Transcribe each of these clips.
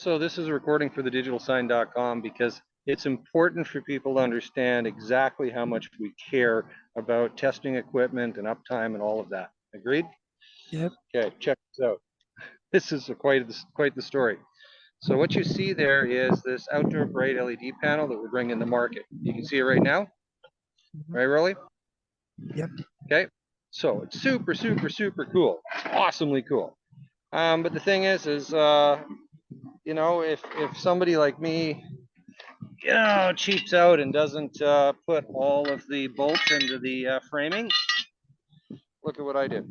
So this is a recording for the digitalsign.com because it's important for people to understand exactly how much we care about testing equipment and uptime and all of that. Agreed? Yep. Okay, check this out. This is quite the story. So what you see there is this outdoor bright LED panel that we're bringing to market. You can see it right now, right, Rolly? Yep. Okay, so it's super cool. It's awesomely cool. But the thing is you know, if somebody like me, you know, cheaps out and doesn't put all of the bolts into the framing, look at what I did.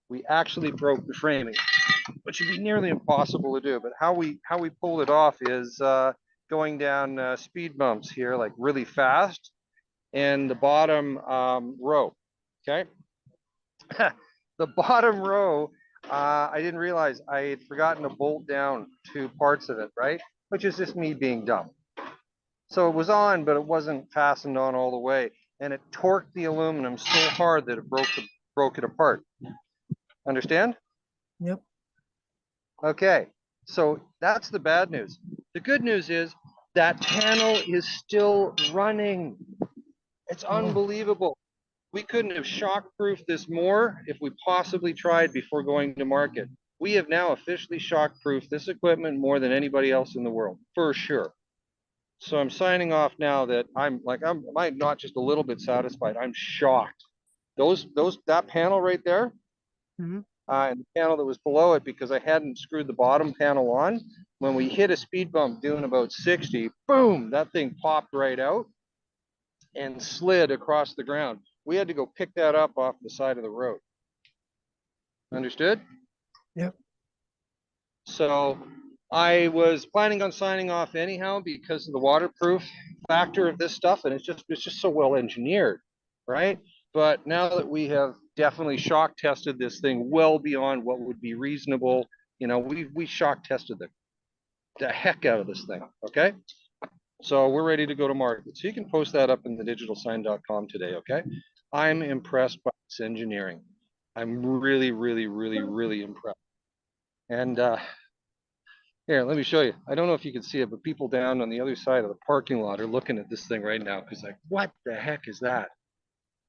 We actually broke the framing, which would be nearly impossible to do. But how we pulled it off is going down speed bumps here, like really fast, and the bottom row. Okay, the bottom row. I didn't realize I had forgotten to bolt down two parts of it, right? Which is just me being dumb. So it was on, but it wasn't fastened on all the way, and it torqued the aluminum so hard that it broke it apart. Understand? Yep. Okay, so that's the bad news. The good news is that panel is still running. It's unbelievable. We couldn't have shock-proofed this more if we possibly tried before going to market. We have now officially shock-proofed this equipment more than anybody else in the world, for sure. So I'm signing off now that I'm not just a little bit satisfied. I'm shocked. That panel right there, Mm-hmm. and the panel that was below it, because I hadn't screwed the bottom panel on. When we hit a speed bump doing about 60, boom, that thing popped right out and slid across the ground. We had to go pick that up off the side of the road. Understood? Yep. So I was planning on signing off anyhow because of the waterproof factor of this stuff, and it's just so well engineered, right? But now that we have definitely shock tested this thing well beyond what would be reasonable, you know, we shock tested the heck out of this thing. Okay, so we're ready to go to market. So you can post that up in the digitalsign.com today. Okay, I'm impressed by this engineering. I'm really impressed. And here, let me show you. I don't know if you can see it, but people down on the other side of the parking lot are looking at this thing right now because, like, what the heck is that?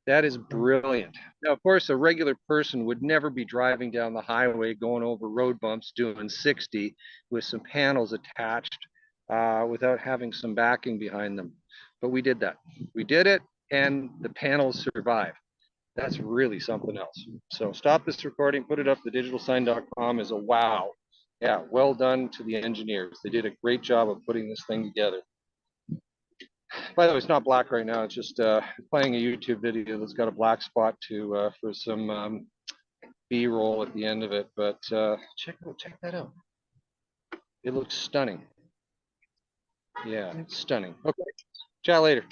That is brilliant. Now, of course, a regular person would never be driving down the highway, going over road bumps, doing 60 with some panels attached without having some backing behind them. But we did that. We did it, and the panels survived. That's really something else. So stop this recording, put it up to digitalsign.com as a wow. Yeah, well done to the engineers. They did a great job of putting this thing together. By the way, it's not black right now. It's just playing a YouTube video that's got a black spot to for some B-roll at the end of it. But check that out. It looks stunning. Yeah, stunning. Okay, chat later.